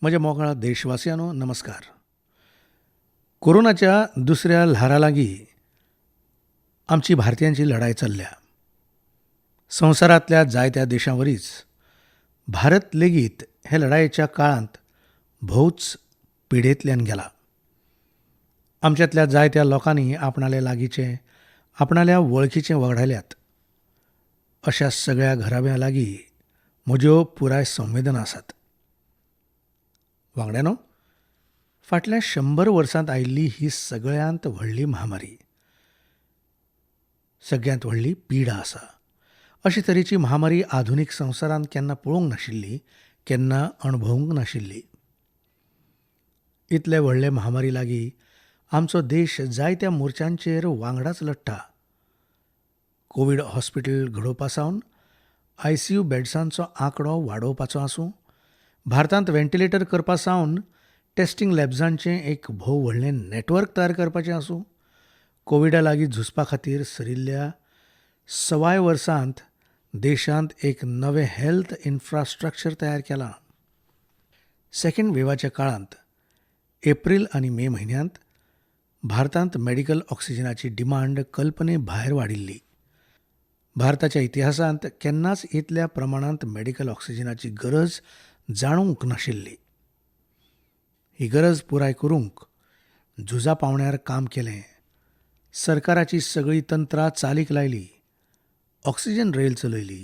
म्हज्या मोकळ्या देशवासियांनो नमस्कार. कोरोनाच्या दुसऱ्या ल्हारा लागीं आमची भारतीयांची लढाय चल्ल्या. संवसारांतल्या जायत्या देशांवरीच भारत लेगीत हे लढायेच्या काळांत भोवच पिडेंतल्यान गेला. आमच्यांतल्या जायत्या लोकांनी आपणाले लागींचे आपणाल्या वळखीचे वगडायल्यात. अशा सगळ्या घराब्यां लागीं म्हज्यो पुराय संवेदना आसात. वांगड्यानो, फाटल्या 100 वर्सांत आयिल्ली ही सगळ्यांत व्हडली महामारी, सगळ्यांत व्हडली पिडा आसा. अशे तरेची महामारी आधुनीक संवसारांत केन्ना पळोवंक नाशिल्ली, केन्ना अणभवूंक नाशिल्ली. इतले व्हडले महामारी लागीं आमचो देश जायत्या मोर्चांचेर वांगडाच लडटा. कोवीड हॉस्पिटल घडोवपा सावन आयसीयू बेड्सांचो आंकडो वाडोवपाचो आसूं, भारतांत व्हेंटिलेटर करपा सावन टेस्टिंग लॅब्सांचें एक भोव व्हडलें नेटवर्क तयार करपाचें आसूं, कोविडा लागीं झुजपा खातीर सरिल्ल्या सवाय वर्सांत देशांत एक नवें हेल्थ इन्फ्रास्ट्रक्चर तयार केलां. सेकंड वेव्हाच्या काळांत एप्रील आनी मे म्हयन्यांत भारतांत मेडिकल ऑक्सिजनाची डिमांड कल्पने भायर वाडिल्ली. भारताच्या इतिहासांत केन्नाच इतल्या प्रमाणांत मेडिकल ऑक्सिजनाची गरज जाणूंक नाशिल्ली. ही गरज पुराय करूंक झुजा पावंड्यार काम केलें. सरकाराची सगळीं तंत्रां चालीक लायली. ऑक्सिजन रेल चलयली.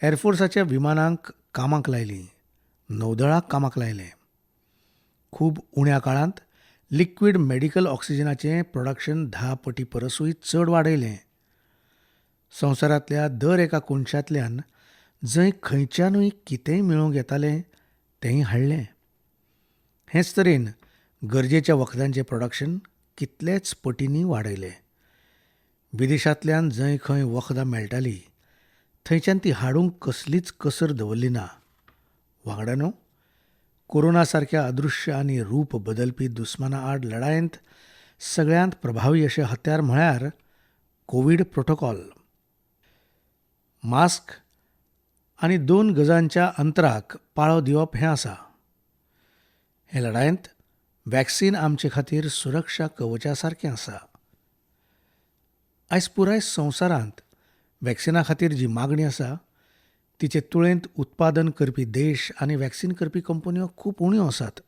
एअरफोर्साच्या विमानांक कामाक लायलीं. नौदळाक कामाक लायलें. खूब उण्या काळांत लिक्वीड मेडिकल ऑक्सिजनाचें प्रोडक्शन 10 पटी परसूय चड वाडयलें. संवसारांतल्या दर एका कोनशांतल्यान जंय खंयच्यानूय कितेंय मेळूंक येतालें तेंय हाडलें. हेच तरेन गरजेच्या वखदांचें प्रोडक्शन कितलेच पटींनी वाडयलें. विदेशांतल्यान जंय खंय वखदां मेळटालीं थंयच्यान ती हाडूंक कसलीच कसर दवरली ना. वांगड्यानो, कोरोना सारक्या अदृश्य आनी रूप बदलपी दुस्माना आड लढायेंत सगळ्यांत प्रभावी अशें हत्यार म्हळ्यार कोवीड प्रोटोकॉल. मास्क आनी 2 गजांच्या अंतराक पाळो दिवप हें आसा. हे लढायेंत वॅक्सिन आमचे खातीर सुरक्षा कवचा सारकें आसा. आयज पुराय संवसारांत वॅक्सिना खातीर जी मागणी आसा तिचे तुळेंत उत्पादन करपी देश आनी वॅक्सिन करपी कंपन्यो खूब उण्यो आसात.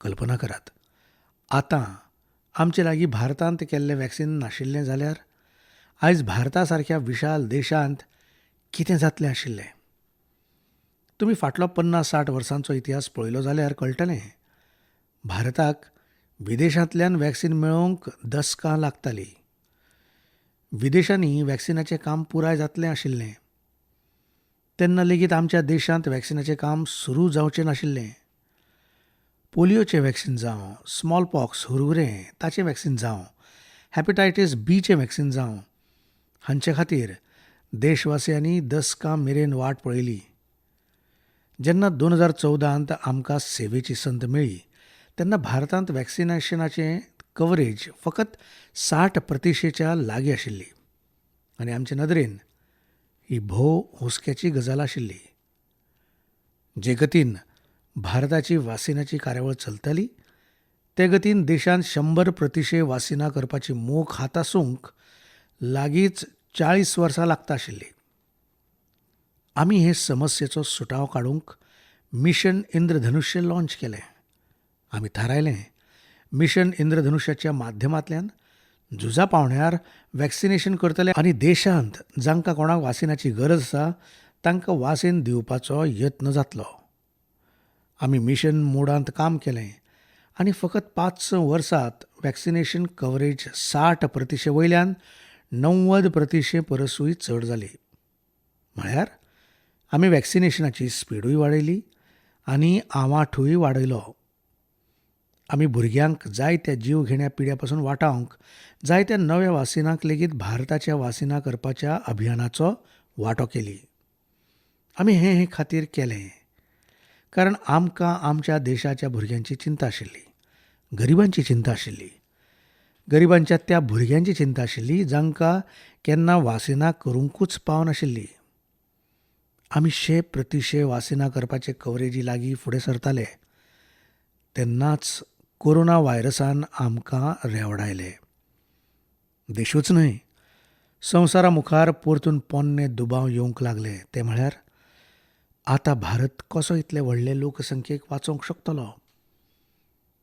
कल्पना करात, आतां आमचे लागीं भारतांत केल्लें वॅक्सिन नाशिल्लें जाल्यार आयज भारता सारक्या विशाल देशांत कितें जातलें आशिल्लें. तुमी फाटलो 50-60 वर्सांचो इतिहास पळयलो जाल्यार कळटलें, भारताक विदेशांतल्यान वॅक्सिन मेळोवंक दसकां लागतालीं. विदेशांनी वॅक्सिनाचें काम पुराय जातलें आशिल्लें. तेन्ना लेगीत आमच्या देशांत वॅक्सिनाचें काम सुरू जावचें नाशिल्लें. पोलियोचें वॅक्सिन जावं, स्मॉल पॉक्स हुरहुरें ताचें वॅक्सिन जावं, हॅपेटायटीस बीचें वॅक्सिन जावं, हांचे खातीर देशवासियांनी दसकां मेरेन वाट पळयली. जेन्ना 2014 आमकां सेवेची संद मेळ्ळी तेन्ना भारतांत वॅक्सिनेशनाचें कव्हरेज फकत 60% लागीं आशिल्ली आनी आमचे नदरेन ही भोव हुस्क्याची गजाल आशिल्ली. जे गतीन भारताची वासिनाची कार्यावळ चलताली ते गतीन देशांत 100% वासिनां करपाची मोख हातासूंक लागींच 40 वर्सां लागता आशिल्लीं. आमी हे समस्येचो सुटावो काडूंक मिशन इंद्रधनुष्य लॉन्च केलें. आमी थारायलें, मिशन इंद्रधनुष्याच्या माध्यमांतल्यान झुजा पावंड्यार वॅक्सिनेशन करतले आनी देशांत जांकां कोणाक वासिनाची गरज आसा तांकां वासीन दिवपाचो यत्न जातलो. आमी मिशन मोडांत काम केलें आनी फकत 5 वर्सांत वॅक्सिनेशन कव्हरेज 60% वयल्यान 90% परसूय चड जाली. म्हळ्यार आमी वॅक्सिनेशनाची स्पीडूय वाडयली आनी आंवाठूय वाडयलो. आमी भुरग्यांक जायत्या जीव घेण्या पिड्या पासून वाटावंक जायत्या नव्या वासिनांक लेगीत भारताच्या वासिनां करपाच्या अभियानाचो वांटो केली. आमी हे खातीर केलें कारण आमकां आमच्या देशाच्या भुरग्यांची चिंता आशिल्ली, गरिबांची चिंता आशिल्ली, गरिबांच्या त्या भुरग्यांची चिंता आशिल्ली जांकां केन्ना वासिनां करूंकूच पावनाशिल्लीं. आमी 100% वासिनां करपाचे कवरेजी लागीं फुडें सरताले तेन्नाच कोरोना व्हायरसान आमकां रेवडायले. देशूच न्हय, संवसारा मुखार परतून पोन्नें दुबाव येवंक लागले. ते म्हळ्यार आतां भारत कसो इतले व्हडले लोकसंख्येक वाचोवंक शकतलो.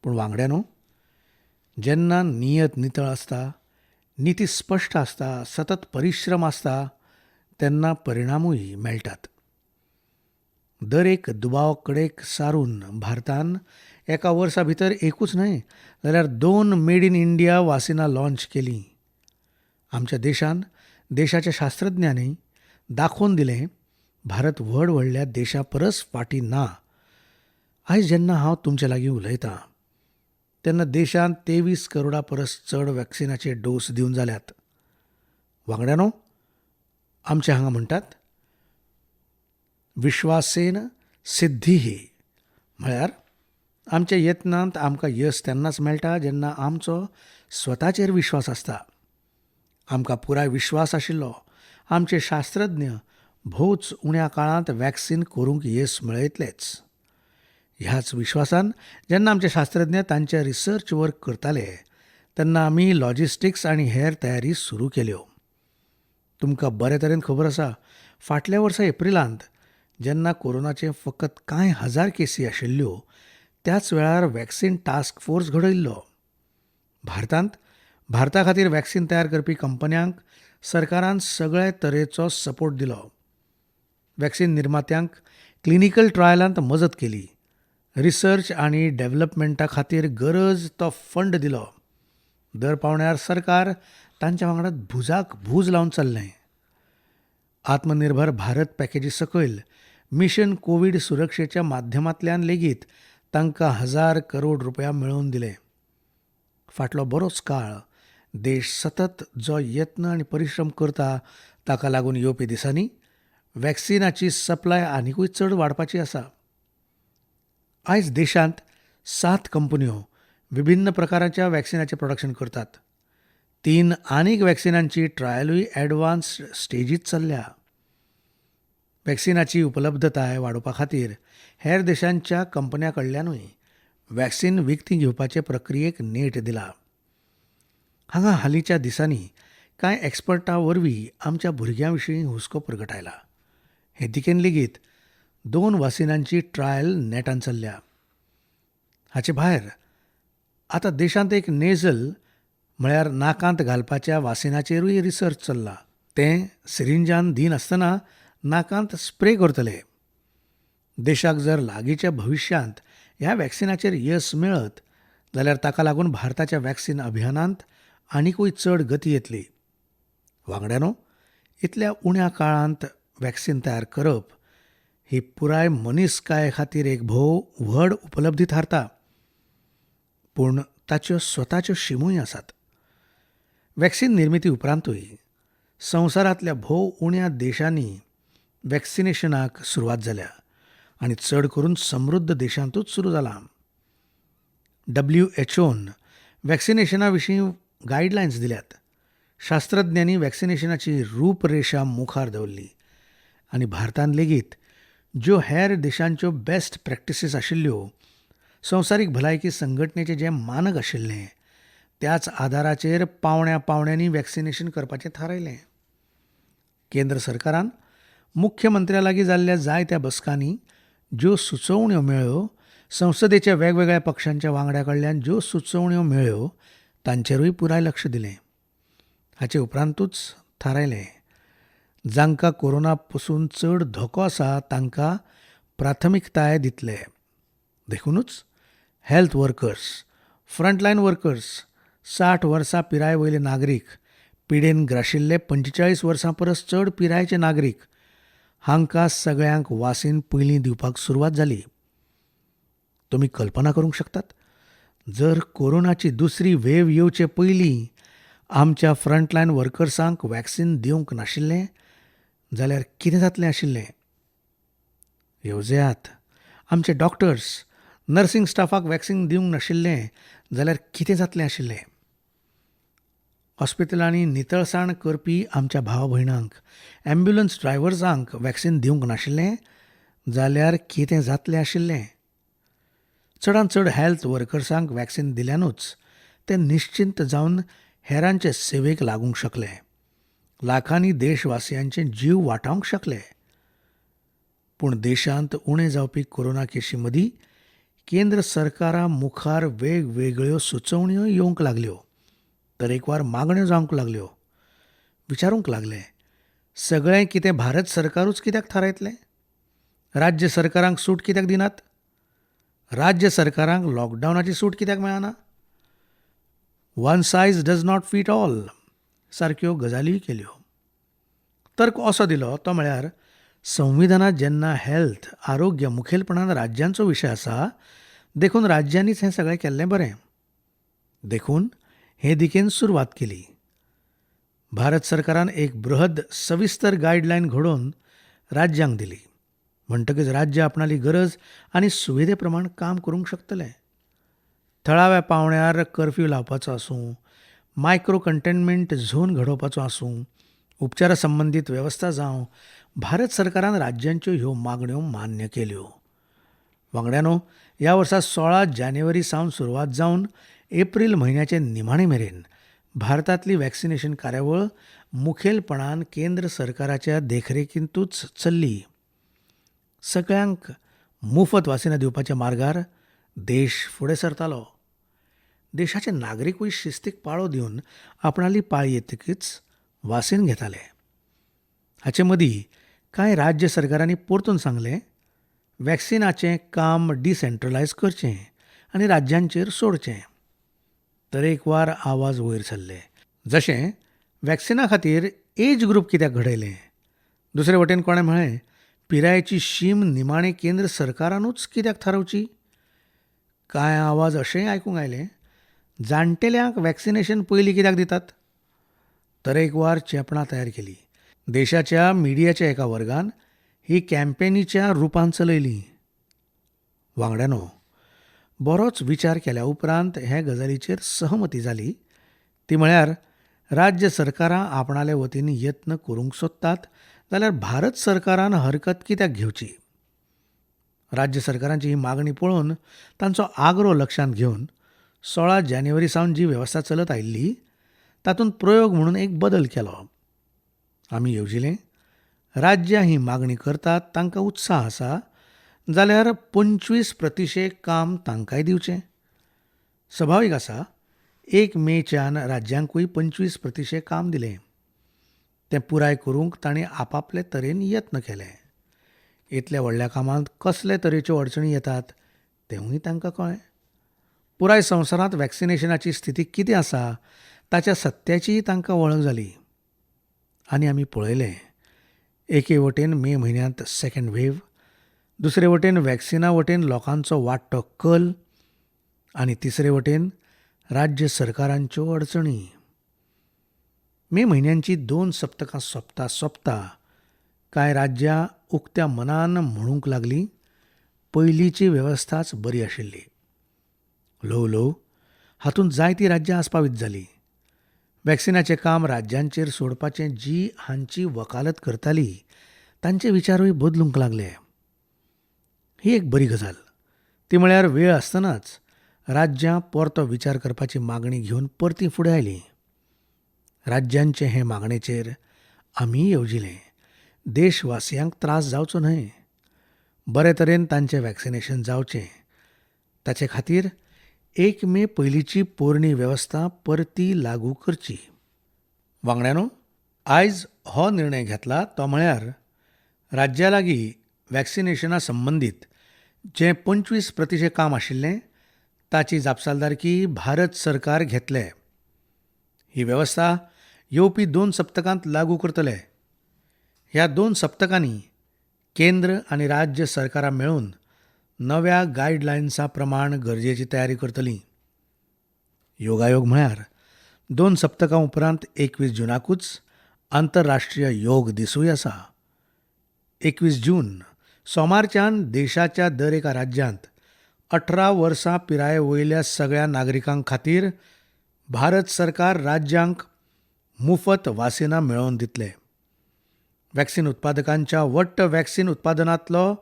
पूण वांगड्यानो, जेन्ना नियत नितळ आसता, निती स्पश्ट आसता, सतत परिश्रम आसता, तेन्ना परिणामूय मेळटात. दर एक दुबाव कडेक सारून भारतान एका वर्सा भितर एकूच न्हय जाल्यार 2 मेड इन इंडिया वासिनां लॉन्च केलीं. आमच्या देशान, देशाच्या शास्त्रज्ञांनी दाखोवन दिलें भारत व्हड व्हडल्या देशां परस फाटीं ना. आयज जेन्ना हांव तुमचे लागीं उलयतां तेन्ना देशांत 23 करोडा परस चड वॅक्सिनाचे डोस दिवन जाल्यात. वांगड्यानो, आमचे हांगा म्हणटात, विश्वासेन सिद्धीः, म्हळ्यार आमच्या यत्नांत आमकां यश तेन्नाच मेळटा जेन्ना आमचो स्वताचेर विश्वास आसता. आमकां पुराय विश्वास आशिल्लो आमचे शास्त्रज्ञ भोवच उण्या काळांत वॅक्सीन करूंक येस मेळयतलेच. ह्याच विश्वासान जेन्ना आमचे शास्त्रज्ञ तांचे रिसर्च वर्क करताले तेन्ना आमी लॉजिस्टिक्स आनी हेर तयारी सुरू केल्यो. तुमकां बरे तरेन खबर आसा, फाटल्या वर्सा एप्रिलांत जेन्ना कोरोनाचे फकत कांय हजार केसी आशिल्ल्यो त्याच वेळार वॅक्सीन टास्क फोर्स घडयल्लो. भारता खातीर वॅक्सीन तयार करपी कंपन्यांक सरकारान सगळे तरेचो सपोर्ट दिलो. वॅक्सीन निर्मात्यांक क्लिनिकल ट्रायलांत मजत केली. रिसर्च आनी डेव्हलपमेंटा खातीर गरज तो फंड दिलो. दर पावण्यार सरकार तांच्या वांगडा भुजाक भूज लावन चल्लें. आत्मनिर्भर भारत पॅकेजी सकयल मिशन कोविड सुरक्षेच्या माध्यमांतल्यान लेगीत तांकां 1000 करोड रुपया मेळोवन दिले. फाटलो बरोच काळ देश सतत जो यत्न आनी परिश्रम करता ताका लागून येवपी दिसांनी वॅक्सिनाची सप्लाय आनिकूय चड वाडपाची आसा. आयज देशांत 7 कंपन्यो विभिन्न प्रकाराच्या वॅक्सिनाचें प्रोडक्शन करतात. 3 आनीक वॅक्सिनांची ट्रायलूय एडवान्स्ड स्टेजींत चल्ल्या. वॅक्सिनाची उपलब्धताय वाडोवपा खातीर हेर देशांच्या कंपन्यां कडल्यानूय वॅक्सिन विकती घेवपाचे प्रक्रियेक नेट दिला. हांगा हालींच्या दिसांनी कांय एक्सपर्टां वरवीं आमच्या भुरग्यां विशीं हुस्को प्रगटायला. हे दिकेन लेगीत 2 वासिनांची ट्रायल नेटान चल्ल्या. हाचे भायर आतां देशांत एक नेझल म्हळ्यार नाकांत घालपाच्या वासिनाचेरूय रिसर्च चल्ला. तें सिरिंजान दिनासतना नाकांत स्प्रे करतले. देशाक जर लागींच्या भविश्यांत ह्या वॅक्सिनाचेर येस मेळत जाल्यार ताका लागून भारताच्या वॅक्सिन अभियानांत आनिकूय चड गती येतली. वांगड्यानो, इतल्या उण्या काळांत वॅक्सिन तयार करप ही पुराय मनीसकाये खातीर एक भोव व्हड उपलब्धी थारता. पूण ताच्यो स्वताच्यो शिमूय आसात. वॅक्सिन निर्मिती उपरांतूय संवसारांतल्या भोव उण्या देशांनी वॅक्सिनेशनाक सुरवात जाल्या आनी चड करून समृद्ध देशांतूच सुरू जालां. WHOन वॅक्सिनेशना विशीं गायडलायन्स दिल्यात. शास्त्रज्ञांनी वॅक्सिनेशनाची रूपरेषा मुखार दवरली आनी भारतान लेगीत ज्यो हेर देशांच्यो बेस्ट प्रॅक्टिसीस आशिल्ल्यो, संवसारीक भलायकी संघटनेचे जे मानक आशिल्ले, त्याच आदाराचेर पावण्यांनी वॅक्सिनेशन करपाचें थारायलें. केंद्र सरकारान मुख्यमंत्र्या लागीं जाल्ल्या जायत्या बसकांनी ज्यो सुचोवण्यो मेळ्ळ्यो, संसदेच्या वेगवेगळ्या पक्षांच्या वांगड्या कडल्यान ज्यो सुचोवण्यो मेळ्ळ्यो तांचेरूय पुराय लक्ष दिलें. हाचे उपरांतूच थारायलें, जांकां कोरोना पसून चड धोको आसा तांकां प्राथमिकताय दितले. देखूनच हेल्थ वर्कर्स, फ्रंटलायन वर्कर्स, 60 वर्सां पिराय वयले नागरीक, पिडेन ग्राशिल्ले 45 वर्सां परस चड पिरायेचे नागरीक हांकां सगळ्यांक वासीन पयलीं दिवपाक सुरवात जाली. तुमी कल्पना करूंक शकतात, जर कोरोनाची दुसरी वेव येवचे पयलीं आमच्या फ्रंटलायन वर्कर्सांक वॅक्सिन दिवंक नाशिल्लें जाल्यार कितें जातलें आशिल्लें. येवजयात, आमचे डॉक्टर्स, नर्सिंग स्टाफाक वॅक्सिन दिवंक नाशिल्लें जाल्यार कितें जातलें आशिल्लें. हॉस्पिटलांनी नितळसाण करपी आमच्या भाव भयणांक, ॲम्ब्युलन्स ड्रायव्हर्सांक वॅक्सिन दिवंक नाशिल्लें जाल्यार कितें जातलें आशिल्लें. चडांत चड हेल्थ वर्कर्सांक वॅक्सिन दिल्यानूच ते निश्चिंत जावन हेरांचे सेवेक लागूंक शकले. लाखांनी देशवासियांचे जीव वाटावंक शकले. पूण देशांत उणे जावपी कोरोना केशी मदीं केंद्र सरकारा मुखार वेगवेगळ्यो सुचोवण्यो येवंक लागल्यो. तरेकवार मागण्यो जावंक लागल्यो. विचारूंक लागले, सगळें कितें भारत सरकारूच कित्याक थारायतलें? राज्य सरकारांक सूट कित्याक दिनात? राज्य सरकारांक लॉकडावनाची सूट कित्याक मेळना? One size does not feet all सारक्यो गजाली केल्यो. तर्क असो दिलो तो म्हळ्यार संविधानांत जेन्ना हेल्थ आरोग्य मुखेलपणान राज्यांचो विशय आसा, देखून राज्यांनीच हें सगळें केल्लें बरें. देखून हे दिकेन सुरवात केली. भारत सरकारान एक बृहद सविस्तर गायडलायन घडोवन राज्यांक दिली. म्हणटकीच राज्य आपणाली गरज आनी सुविधे प्रमाण काम करूंक शकतले. थळाव्या पावंड्यार कर्फ्यू लावपाचो आसूं, मायक्रो कंटेनमेंट झोन घडोवपाचो आसूं, उपचारा संबंदीत वेवस्था जावं, भारत सरकारान राज्यांच्यो ह्यो मागण्यो मान्य केल्यो. वांगड्यानो, ह्या वर्सा 16 जानेवारी सावन सुरवात जावन एप्रील म्हयन्याचे निमाणे मेरेन भारतांतली वॅक्सिनेशन कार्यावळ मुखेलपणान केंद्र सरकाराच्या देखरेखींतूच चल्ली. सगळ्यांक मोफत वासिनां दिवपाच्या मार्गार देश फुडें सरतालो. देशाचे नागरिकूय शिस्तीक पाळो दिवन आपणाली पाळी येतकीच वासीन घेताले. हाचे मदीं कांय राज्य सरकारांनी परतून सांगलें, वॅक्सिनाचें काम डिसेंट्रलायज करचें आनी राज्यांचेर सोडचें. तरेकवार आवाज वयर सरले. जशें वॅक्सिना खातीर एज ग्रूप कित्याक घडयलें. दुसरे वटेन कोणें म्हळें, पिरायेची शीम निमाणें केंद्र सरकारानूच कित्याक थारावची. कांय आवाज अशेंय आयकूंक आयले, जाण्टेल्यांक वॅक्सिनेशन पयलीं कित्याक दितात. तरेकवार चेपणां तयार केली. देशाच्या मिडियाच्या एका वर्गान ही कॅम्पेनीच्या रुपान चलयली. वांगड्यानो, बरोच विचार केल्या उपरांत हे गजालीचेर सहमती जाली. ती म्हळ्यार राज्य सरकारां आपणाले वतीन यत्न करूंक सोदतात जाल्यार भारत सरकारान हरकत कित्याक घेवची. राज्य सरकारांची ही मागणी पळोवन तांचो आग्रो लक्षांत घेवन 16 जानेवारी सावन जी वेवस्था चलत आयिल्ली तातूंत प्रयोग म्हणून एक बदल केलो. आमी येवजिलें, राज्यां ही मागणी करतात तांकां उत्साह आसा जाल्यार 25% काम तांकांय दिवचें. स्वाभावीक आसा, 1 मेच्यान राज्यांकूय 25% काम दिलें. तें पुराय करूंक तांणी आपापले तरेन यत्न केले. इतल्या व्हडल्या कामांत कसले तरेच्यो अडचणी येतात तेंवूय तांकां कळ्ळें. पुराय संवसारांत वॅक्सिनेशनाची स्थिती कितें आसा ताच्या सत्याचीय तांकां वळख जाली. आनी आमी पळयलें, एके वटेन मे म्हयन्यांत सेकंड वेव्ह, दुसरे वटेन वॅक्सिना वटेन लोकांचो वाडटो कल आनी तिसरे वटेन राज्य सरकारांच्यो अडचणी. मे म्हयन्यांची 2 सप्तकां सोंपता कांय राज्यां उक्त्या मनान म्हणूंक लागलीं, पयलींची वेवस्थाच बरी आशिल्ली. ल्हव ल्हव हातूंत जायतीं राज्यां आस्पावीत जालीं. वॅक्सिनाचें काम राज्यांचेर सोडपाचें जी हांची वकालत करताली तांचे विचारूय बदलूंक लागले. ही एक बरी गजाल. ती म्हळ्यार वेळ आसतनाच राज्यां परतो विचार करपाची मागणी घेवन परतीं फुडें आयलीं. राज्यांचे हे मागणेचेर आमी येवजिलें. देशवासियांक त्रास जावचो न्हय. बरे तरेन तांचें वॅक्सिनेशन जावचें. ताचे खातीर 1 मे पयलींची पोरणी वेवस्था परती लागू करची. वांगड्यानो, आयज हो निर्णय घेतला तो म्हळ्यार राज्या लागीं वॅक्सिनेशना संबंदीत जें 25% काम आशिल्लें ताची जापसालदारकी भारत सरकार घेतले. ही वेवस्था येवपी 2 सप्तकांत लागू करतले. ह्या 2 सप्तकांनी केंद्र आनी राज्य सरकारां मेळून नव्या गायडलायन्सा प्रमाण गरजेची तयारी करतलीं. योगायोग म्हळ्यार 2 सप्तकां उपरांत 21 जूनाकूच आंतरराष्ट्रीय योग दिसूय आसा. 21 जून सोमारच्यान देशाच्या दर एका राज्यांत 18 वर्सां पिराये वयल्या सगळ्या नागरिकांक खातीर भारत सरकार राज्यांक मुफत वासिनां मेळोवन दितले. वॅक्सिन उत्पादकांच्या वट्ट वॅक्सिन उत्पादनांतलो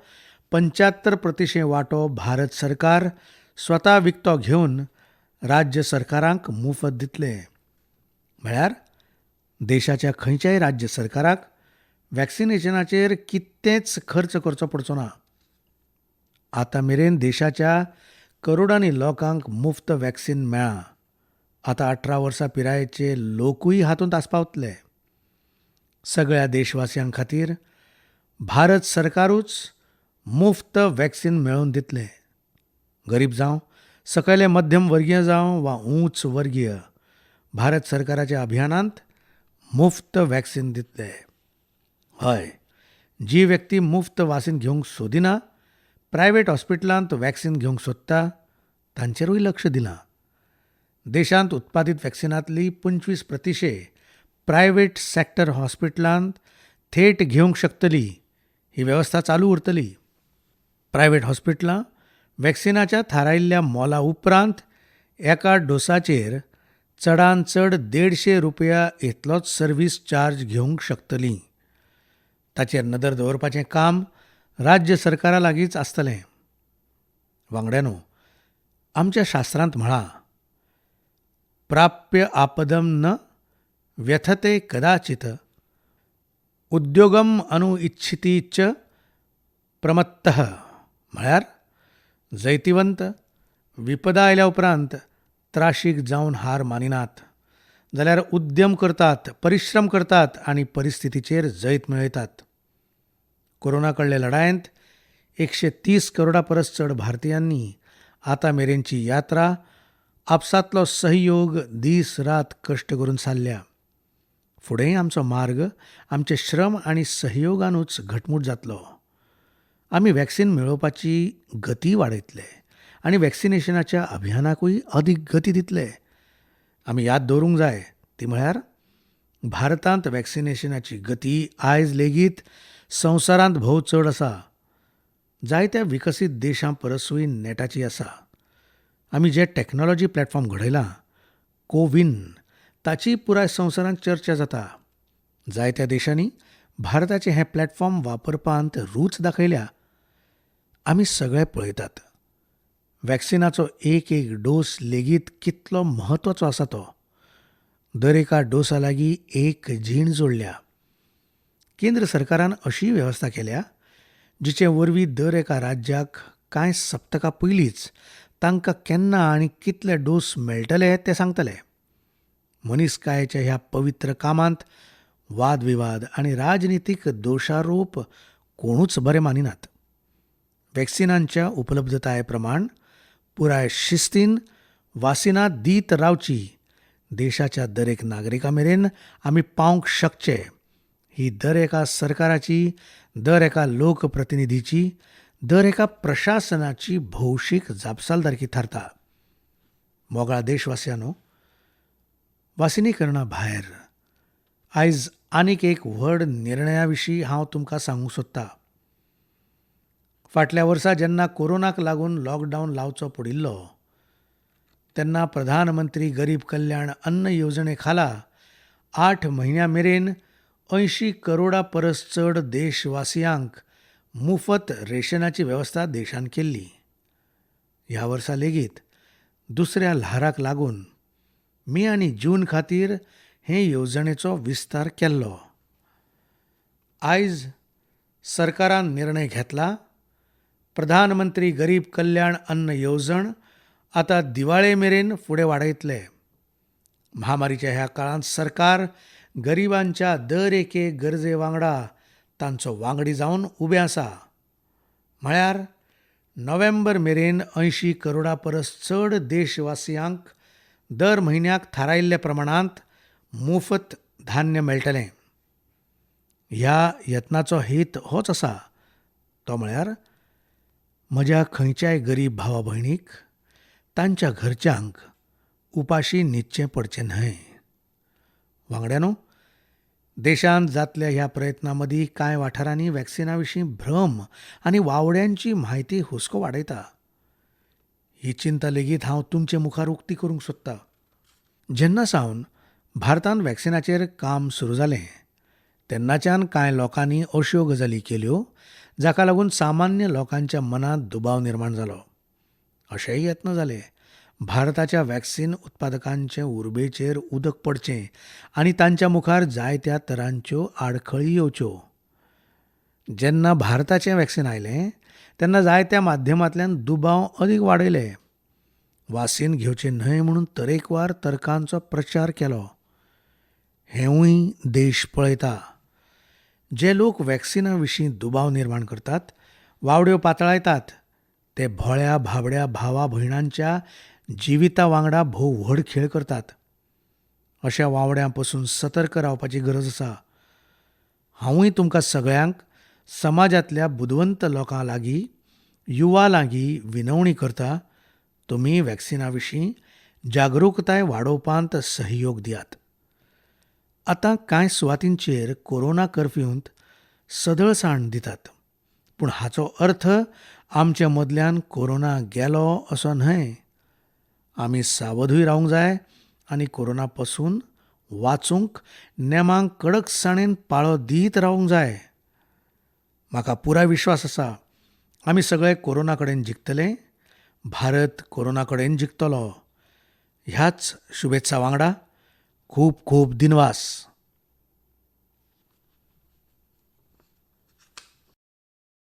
75% वांटो भारत सरकार स्वता विकतो घेवन राज्य सरकारांक मुफत दितले. म्हळ्यार देशाच्या खंयच्याय राज्य सरकाराक वॅक्सिनेशनाचेर कितेंच खर्च करचो पडचो ना. आतां मेरेन देशाच्या करोडांनी लोकांक मुफ्त वॅक्सिन मेळ्ळा. आतां 18 वर्सां पिरायेचे लोकूय हातूंत आस्पावतले. सगळ्या देशवासियां खातीर भारत सरकारूच मुफ्त वॅक्सिन मेळोवन दितले. गरीब जावं, सकयले मध्यम वर्गीय जावं वा उंच वर्गीय, भारत सरकाराच्या अभियानांत मुफ्त वॅक्सिन दितले. हय, जी व्यक्ती मुफ्त वासीन घेवंक सोदिना, प्रायव्हेट हॉस्पिटलांत वॅक्सिन घेवंक सोदता, तांचेरूय लक्ष दिलां. देशांत उत्पादीत वॅक्सिनांतली 25% प्रायव्हेट सॅक्टर हॉस्पिटलांत थेट घेवंक शकतली. ही वेवस्था चालू उरतली. प्रायव्हेट हॉस्पिटलां वॅक्सिनाच्या थारायिल्ल्या मोला उपरांत एका डोसाचेर चडांत चड ₹150 इतलोच सर्व्हिस चार्ज घेवंक शकतलीं. ताचेर नदर दवरपाचें काम राज्य सरकारा लागींच आसतलें. वांगड्यानो, आमच्या शास्त्रांत म्हळां, प्राप्य आपदम न व्यथते कदाचित, उद्योगम अनु इच्छिती च प्रमत्तः. म्हळ्यार जैतिवंत विपदा आयल्या उपरांत त्राशीक जावन हार मानिनात, जाल्यार उद्यम करतात, परिश्रम करतात आनी परिस्थितीचेर जैत मेळयतात. कोरोना कडले लढायेंत 130 करोडा परस चड भारतीयांनी आतां मेरेनची यात्रा आपसातलो सहयोग दीस रात कश्ट करून सारल्या. फुडेंय आमचो मार्ग आमचे श्रम आनी सहयोगानूच घटमूट जातलो. आमी वॅक्सिन मेळोवपाची गती वाडयतले आनी वॅक्सिनेशनाच्या अभियानाकूय अदीक गती दितले. आमी याद दवरूंक जाय ती म्हळ्यार भारतांत वॅक्सिनेशनाची गती आयज लेगीत संवसारांत भोव चड आसा. जायत्या विकसीत देशां परसूय नेटाची आसा. आमी जे टॅक्नॉलॉजी प्लॅटफॉर्म घडयलां, कोविन, ताची पुराय संवसारांत चर्चा जाता. जायत्या देशांनी भारताचें हें प्लॅटफॉर्म वापरपांत रूच दाखयल्या. आमी सगळे पळयतात वॅक्सिनाचो एक एक डोस लेगीत कितलो म्हत्वाचो आसा तो. दर एका डोसा लागीं एक जीण जोडल्या. केंद्र सरकारान अशी वेवस्था केल्या जिचे वरवीं दर एका राज्याक कांय सप्तकां पयलींच तांकां केन्ना आनी कितले डोस मेळटले ते सांगतले. मनीसकायेच्या ह्या पवित्र कामांत वादविवाद आनी राजनितीक दोशारोप कोणूच बरे मानिनात. वॅक्सिनांच्या उपलब्धताये प्रमाण पुराय शिस्तीन वासिनां दीत रावची. देशाच्या दरेक नागरिका मेरेन आमी पावंक शकचे, ही दर एका सरकाराची, दर एका लोकप्रतिनिधीची, दर एका प्रशासनाची भौशीक जापसालदारकी थारता. मोगाळ देशवासियांनो, वासिनीकरणा भायर आयज आनीक एक व्हड निर्णया विशीं हांव तुमकां सांगूंक सोदतां. फाटल्या वर्सा जेन्ना कोरोनाक लागून लॉकडावन लावचो पडिल्लो, तेन्ना प्रधानमंत्री गरीब कल्याण अन्न येवजणे खाला 8 म्हयन्यां मेरेन 80 करोडा परस चड देशवासियांक मुफत रेशनाची वेवस्था देशान केल्ली. ह्या वर्सा लेगीत दुसऱ्या ल्हाराक लागून मे आनी जून खातीर हे येवजणेचो विस्तार केल्लो. आयज सरकारान निर्णय घेतला. प्रधानमंत्री गरीब कल्याण अन्न येवजण आतां दिवाळे मेरेन फुडें वाडयतले. महामारीच्या ह्या काळांत सरकार गरिबांच्या दर एके गरजे वांगडा तांचो वांगडी जावन उबें आसा. म्हळ्यार नोव्हेंबर मेरेन 80 करोडा परस चड देशवासियांक दर म्हयन्याक थारायिल्ल्या प्रमाणांत मुफत धान्य मेळटलें. ह्या यत्नाचो हेत होच आसा, तो म्हळ्यार म्हज्या खंयच्याय गरीब भावा भयणीक, तांच्या घरच्यांक उपाशी न्हिदचें पडचें न्हय. वांगड्यानो, देशांत जातल्या ह्या प्रयत्नां मदीं कांय वाठारांनी वॅक्सिना विशीं भ्रम आनी वावड्यांची म्हायती हुस्को वाडयता. ही चिंता लेगीत हांव तुमचे मुखार उक्ती करूंक सोदतां. जेन्ना सावन भारतांत वॅक्सिनाचेर काम सुरू जालें तेन्नाच्यान कांय लोकांनी अश्यो गजाली केल्यो जाका लागून सामान्य लोकांच्या मनांत दुबाव निर्माण जालो. अशेय यत्न जाले भारताच्या वॅक्सिन उत्पादकांचे उर्बेचेर उदक पडचें आनी तांच्या मुखार जायत्या तरांच्यो आडखळी येवच्यो. जेन्ना भारताचें वॅक्सिन आयलें तेन्ना जायत्या माध्यमांतल्यान दुबाव अदीक वाडयले. वासीन घेवचें न्हय म्हणून तरेकवार तर्कांचो प्रचार केलो. हेंवूय देश पळयता. जे लोक वॅक्सिना विशीं दुबाव निर्माण करतात, वावड्यो पातळायतात, ते भोळ्या भाबड्या भावा भयणांच्या जिविता वांगडा भोव व्हड खेळ करतात. अशा वावड्यां पसून सतर्क रावपाची गरज आसा. हांवूय तुमकां सगळ्यांक समाजांतल्या बुदवंत लोकां लागीं, युवा लागीं विनवणी करता, तुमी वॅक्सिना विशीं जागरूकताय वाडोवपांत सहयोग दियात. आतां कांय सुवातींचेर कोरोना कर्फ्यूंत सदळसाण दितात, पूण हाचो अर्थ आमचे मदल्यान कोरोना गेलो असो न्हय. आमी सावधूय रावंक जाय आनी कोरोना पासून वाचूंक नेमांक कडकसाणेन पाळो दीत रावंक जाय. म्हाका पुराय विश्वास आसा आमी सगळे कोरोना कडेन जिखतले. भारत कोरोना कडेन जिखतलो. ह्याच शुभेच्छा वांगडा खूब खूब दिनवास.